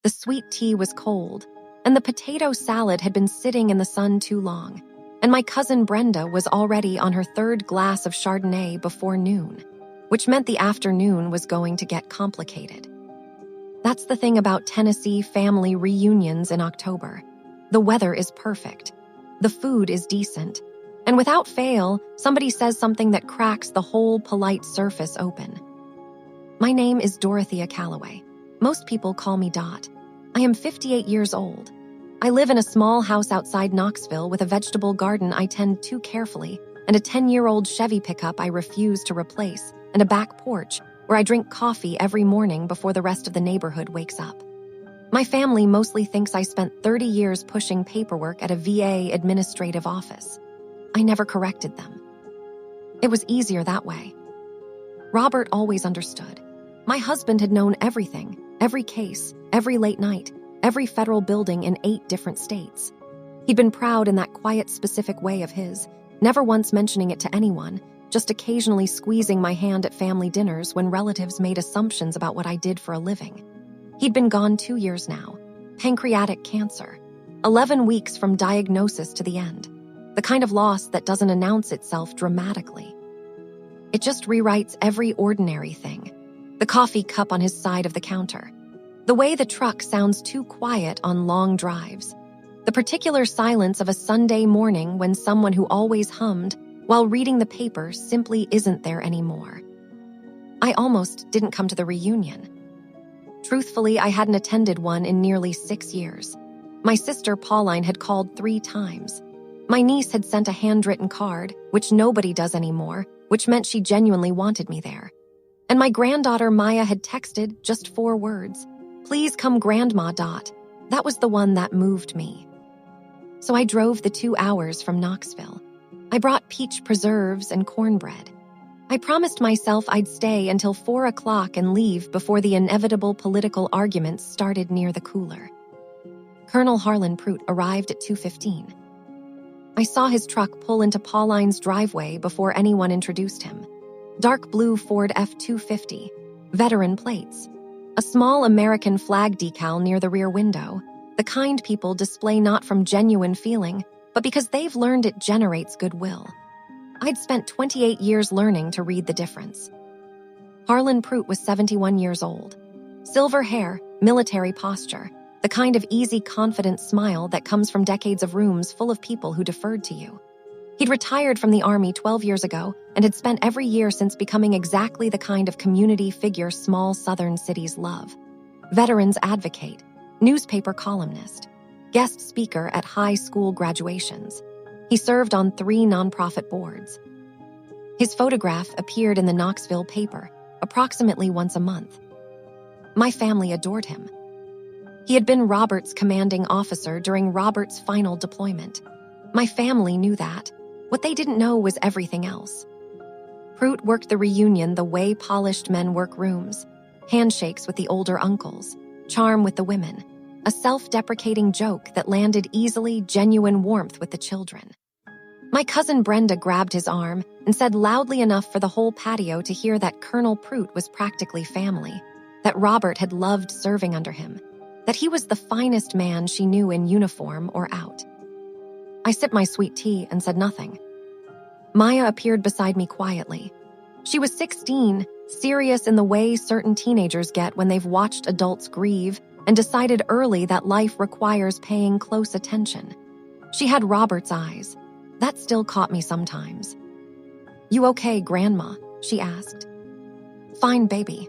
The sweet tea was cold, and the potato salad had been sitting in the sun too long, and my cousin Brenda was already on her third glass of Chardonnay before noon, which meant the afternoon was going to get complicated. That's the thing about Tennessee family reunions in October. The weather is perfect. The food is decent. And without fail, somebody says something that cracks the whole polite surface open. My name is Dorothea Calloway. Most people call me Dot. I am 58 years old. I live in a small house outside Knoxville with a vegetable garden I tend too carefully, and a 10-year-old Chevy pickup I refuse to replace, and a back porch where I drink coffee every morning before the rest of the neighborhood wakes up. My family mostly thinks I spent 30 years pushing paperwork at a VA administrative office. I never corrected them. It was easier that way. Robert always understood. My husband had known everything, every case, every late night, every federal building in 8 different states. He'd been proud in that quiet, specific way of his, never once mentioning it to anyone, just occasionally squeezing my hand at family dinners when relatives made assumptions about what I did for a living. He'd been gone 2 years now. Pancreatic cancer. 11 weeks from diagnosis to the end. The kind of loss that doesn't announce itself dramatically. It just rewrites every ordinary thing. The coffee cup on his side of the counter. The way the truck sounds too quiet on long drives. The particular silence of a Sunday morning when someone who always hummed while reading the paper simply isn't there anymore. I almost didn't come to the reunion. Truthfully, I hadn't attended one in nearly 6 years. My sister Pauline had called 3 times. My niece had sent a handwritten card, which nobody does anymore, which meant she genuinely wanted me there. And my granddaughter Maya had texted just 4 words. Please come, Grandma. That was the one that moved me. So I drove the 2 hours from Knoxville. I brought peach preserves and cornbread. I promised myself I'd stay until 4 o'clock and leave before the inevitable political arguments started near the cooler. Colonel Harlan Pruitt arrived at 2:15. I saw his truck pull into Pauline's driveway before anyone introduced him. Dark blue Ford F-250, veteran plates. A small American flag decal near the rear window, the kind people display not from genuine feeling, but because they've learned it generates goodwill. I'd spent 28 years learning to read the difference. Harlan Pruitt was 71 years old. Silver hair, military posture, the kind of easy, confident smile that comes from decades of rooms full of people who deferred to you. He'd retired from the Army 12 years ago and had spent every year since becoming exactly the kind of community figure small southern cities love. Veterans advocate, newspaper columnist, guest speaker at high school graduations. He served on 3 nonprofit boards. His photograph appeared in the Knoxville paper approximately once a month. My family adored him. He had been Robert's commanding officer during Robert's final deployment. My family knew that. What they didn't know was everything else. Pruitt worked the reunion the way polished men work rooms. Handshakes with the older uncles, charm with the women, a self-deprecating joke that landed easily, genuine warmth with the children. My cousin Brenda grabbed his arm and said loudly enough for the whole patio to hear that Colonel Pruitt was practically family, that Robert had loved serving under him, that he was the finest man she knew in uniform or out. I sipped my sweet tea and said nothing. Maya appeared beside me quietly. She was 16, serious in the way certain teenagers get when they've watched adults grieve and decided early that life requires paying close attention. She had Robert's eyes. That still caught me sometimes. "You okay, Grandma?" she asked. "Fine, baby."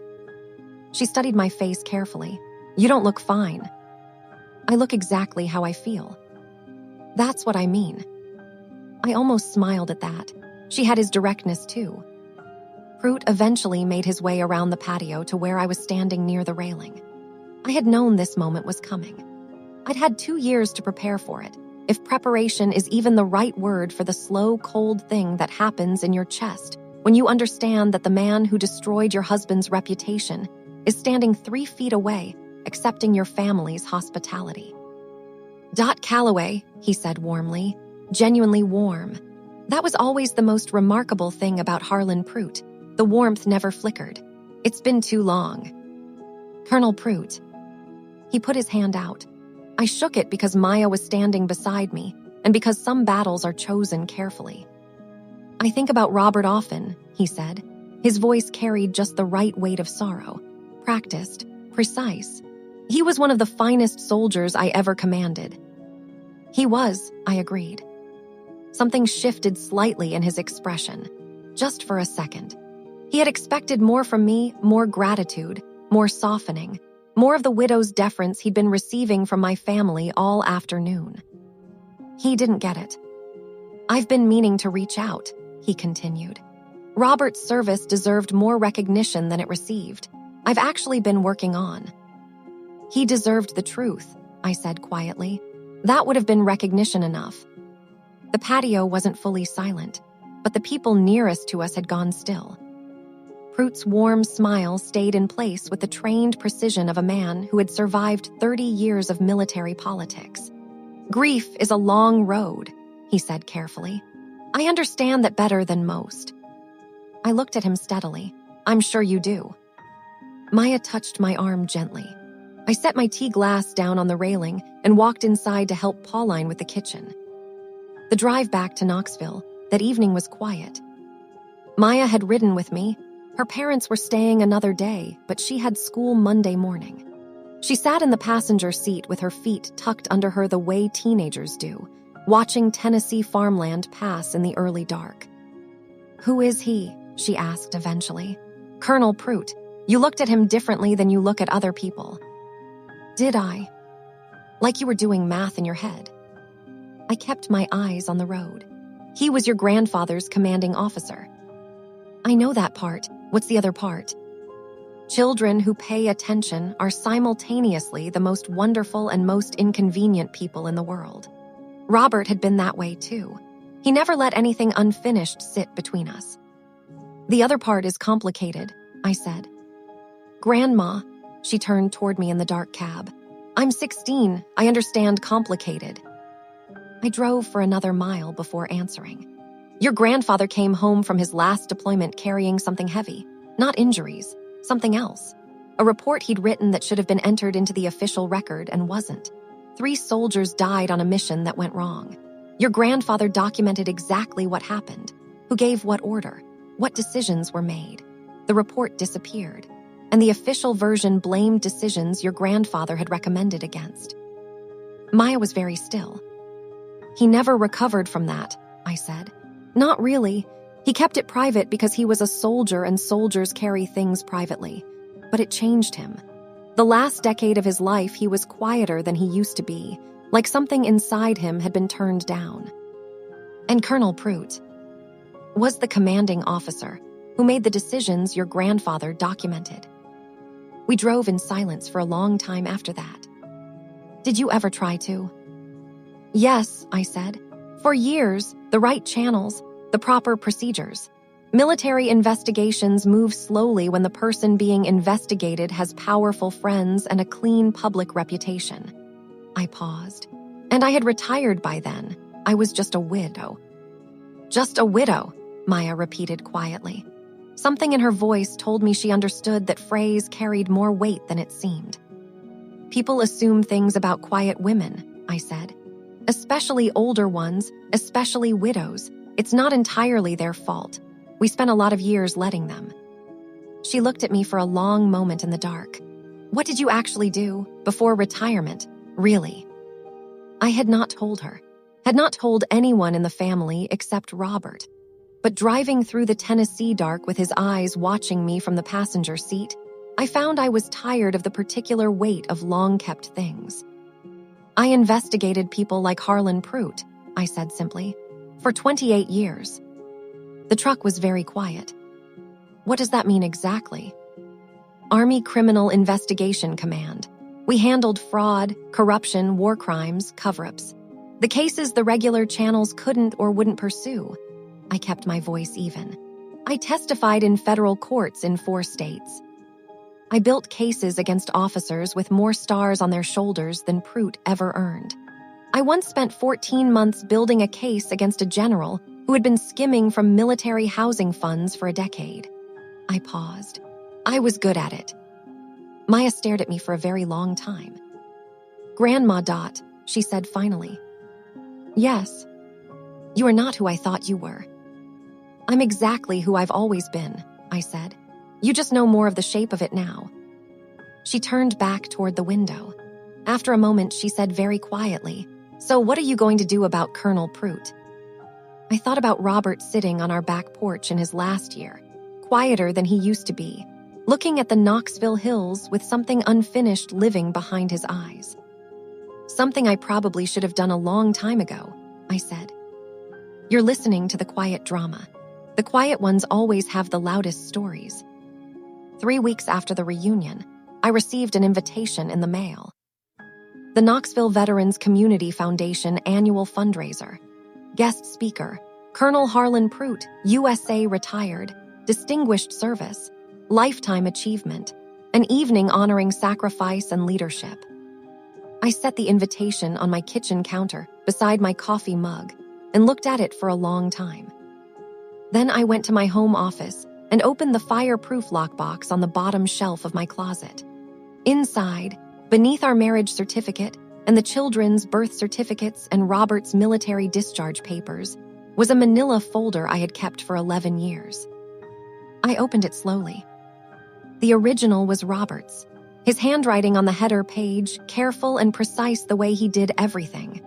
She studied my face carefully. "You don't look fine." "I look exactly how I feel." "That's what I mean." I almost smiled at that. She had his directness too. Pruitt eventually made his way around the patio to where I was standing near the railing. I had known this moment was coming. I'd had 2 years to prepare for it, if preparation is even the right word for the slow, cold thing that happens in your chest when you understand that the man who destroyed your husband's reputation is standing 3 feet away, accepting your family's hospitality. "Dot Calloway," he said warmly, genuinely warm. That was always the most remarkable thing about Harlan Pruitt. The warmth never flickered. "It's been too long." "Colonel Pruitt." He put his hand out. I shook it because Maya was standing beside me, and because some battles are chosen carefully. I think about Robert often, he said. His voice carried just the right weight of sorrow. Practiced, precise. He was one of the finest soldiers I ever commanded. He was, I agreed. Something shifted slightly in his expression, just for a second. He had expected more from me, more gratitude, more softening, more of the widow's deference he'd been receiving from my family all afternoon. He didn't get it. I've been meaning to reach out, he continued. Robert's service deserved more recognition than it received. I've actually been working on. He deserved the truth, I said quietly. That would have been recognition enough. The patio wasn't fully silent, but the people nearest to us had gone still. Prute's warm smile stayed in place with the trained precision of a man who had survived 30 years of military politics. Grief is a long road, he said carefully. I understand that better than most. I looked at him steadily. I'm sure you do. Maya touched my arm gently. I set my tea glass down on the railing and walked inside to help Pauline with the kitchen. The drive back to Knoxville that evening was quiet. Maya had ridden with me. Her parents were staying another day, but she had school Monday morning. She sat in the passenger seat with her feet tucked under her the way teenagers do, watching Tennessee farmland pass in the early dark. Who is he? She asked eventually. Colonel Prute. You looked at him differently than you look at other people. Did I? Like you were doing math in your head. I kept my eyes on the road. He was your grandfather's commanding officer. I know that part. What's the other part? Children who pay attention are simultaneously the most wonderful and most inconvenient people in the world. Robert had been that way too. He never let anything unfinished sit between us. The other part is complicated, I said. Grandma, she turned toward me in the dark cab. I'm 16. I understand complicated. I drove for another mile before answering. Your grandfather came home from his last deployment carrying something heavy, not injuries, something else. A report he'd written that should have been entered into the official record and wasn't. 3 soldiers died on a mission that went wrong. Your grandfather documented exactly what happened, who gave what order, what decisions were made. The report disappeared, and the official version blamed decisions your grandfather had recommended against. Maya was very still. He never recovered from that, I said. Not really. He kept it private because he was a soldier and soldiers carry things privately. But it changed him. The last decade of his life, he was quieter than he used to be, like something inside him had been turned down. And Colonel Prute was the commanding officer who made the decisions your grandfather documented. We drove in silence for a long time after that. Did you ever try to? Yes, I said. For years, the right channels, the proper procedures. Military investigations move slowly when the person being investigated has powerful friends and a clean public reputation. I paused. And I had retired by then. I was just a widow. Just a widow, Maya repeated quietly. Something in her voice told me she understood that phrase carried more weight than it seemed. People assume things about quiet women, I said. Especially older ones, especially widows. It's not entirely their fault. We spent a lot of years letting them. She looked at me for a long moment in the dark. What did you actually do before retirement, really? I had not told her, had not told anyone in the family except Robert. But driving through the Tennessee dark with his eyes watching me from the passenger seat, I found I was tired of the particular weight of long-kept things. I investigated people like Harlan Prute, I said simply, for 28 years. The truck was very quiet. What does that mean exactly? Army Criminal Investigation Command. We handled fraud, corruption, war crimes, cover-ups. The cases the regular channels couldn't or wouldn't pursue. I kept my voice even. I testified in federal courts in 4 states. I built cases against officers with more stars on their shoulders than Prute ever earned. I once spent 14 months building a case against a general who had been skimming from military housing funds for a decade. I paused. I was good at it. Maya stared at me for a very long time. "Grandma Dot," she said finally. "Yes. You are not who I thought you were." "I'm exactly who I've always been," I said. "You just know more of the shape of it now." She turned back toward the window. After a moment, she said very quietly, "So what are you going to do about Colonel Prout?" I thought about Robert sitting on our back porch in his last year, quieter than he used to be, looking at the Knoxville hills with something unfinished living behind his eyes. "Something I probably should have done a long time ago," I said. "You're listening to the quiet drama. The quiet ones always have the loudest stories." 3 weeks after the reunion, I received an invitation in the mail. The Knoxville Veterans Community Foundation annual fundraiser. Guest speaker, Colonel Harlan Prout, USA retired, distinguished service, lifetime achievement, an evening honoring sacrifice and leadership. I set the invitation on my kitchen counter beside my coffee mug and looked at it for a long time. Then I went to my home office and opened the fireproof lockbox on the bottom shelf of my closet. Inside, beneath our marriage certificate and the children's birth certificates and Robert's military discharge papers, was a manila folder I had kept for 11 years. I opened it slowly. The original was Robert's, his handwriting on the header page, careful and precise the way he did everything.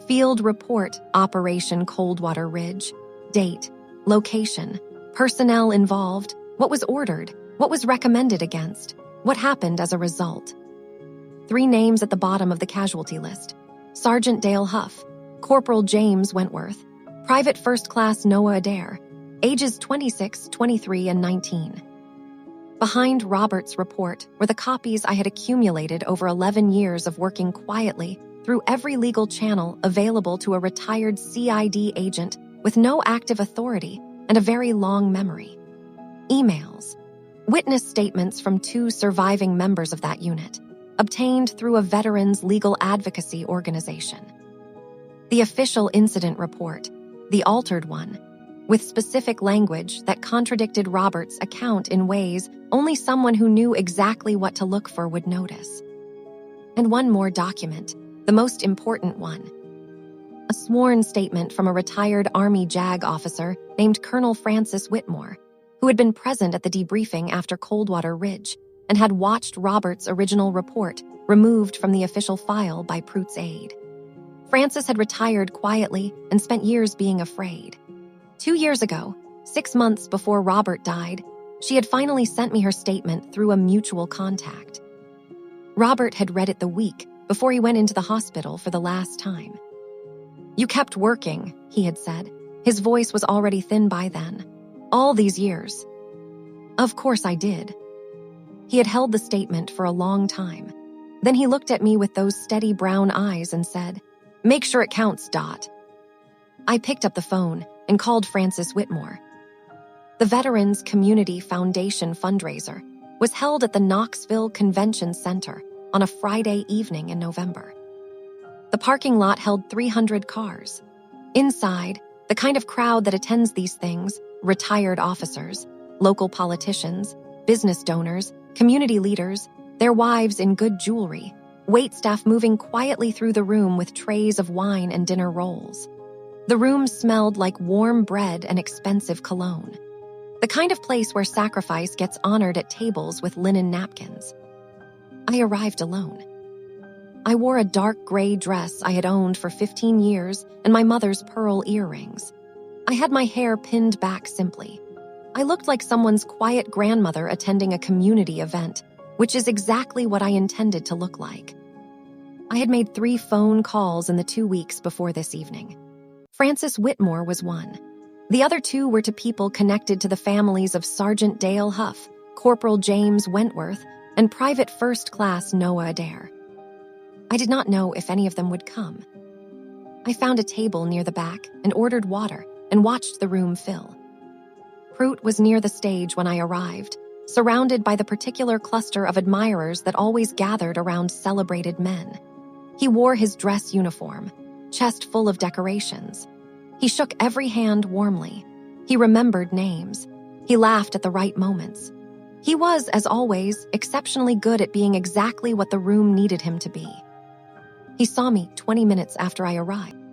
Field report, Operation Coldwater Ridge, date, location, personnel involved, what was ordered, what was recommended against, what happened as a result. 3 names at the bottom of the casualty list: Sergeant Dale Huff, Corporal James Wentworth, Private First Class Noah Adair, ages 26, 23, and 19. Behind Robert's report were the copies I had accumulated over 11 years of working quietly through every legal channel available to a retired CID agent with no active authority and a very long memory. Emails, witness statements from 2 surviving members of that unit, obtained through a veterans legal advocacy organization. The official incident report, the altered one, with specific language that contradicted Robert's account in ways only someone who knew exactly what to look for would notice. And one more document, the most important one. A sworn statement from a retired Army JAG officer named Colonel Francis Whitmore, who had been present at the debriefing after Coldwater Ridge and had watched Robert's original report removed from the official file by Prout's aide. Francis had retired quietly and spent years being afraid. 2 years ago, 6 months before Robert died, she had finally sent me her statement through a mutual contact. Robert had read it the week before he went into the hospital for the last time. "You kept working," he had said. His voice was already thin by then. "All these years." "Of course I did." He had held the statement for a long time. Then he looked at me with those steady brown eyes and said, "Make sure it counts, Dot." I picked up the phone and called Francis Whitmore. The Veterans Community Foundation fundraiser was held at the Knoxville Convention Center on a Friday evening in November. The parking lot held 300 cars. Inside, the kind of crowd that attends these things, retired officers, local politicians, business donors, community leaders, their wives in good jewelry, waitstaff moving quietly through the room with trays of wine and dinner rolls. The room smelled like warm bread and expensive cologne. The kind of place where sacrifice gets honored at tables with linen napkins. I arrived alone. I wore a dark gray dress I had owned for 15 years and my mother's pearl earrings. I had my hair pinned back simply. I looked like someone's quiet grandmother attending a community event, which is exactly what I intended to look like. I had made 3 phone calls in the 2 weeks before this evening. Francis Whitmore was one. The other 2 were to people connected to the families of Sergeant Dale Huff, Corporal James Wentworth, and Private First Class Noah Adair. I did not know if any of them would come. I found a table near the back and ordered water and watched the room fill. Prout was near the stage when I arrived, surrounded by the particular cluster of admirers that always gathered around celebrated men. He wore his dress uniform, chest full of decorations. He shook every hand warmly. He remembered names. He laughed at the right moments. He was, as always, exceptionally good at being exactly what the room needed him to be. He saw me 20 minutes after I arrived.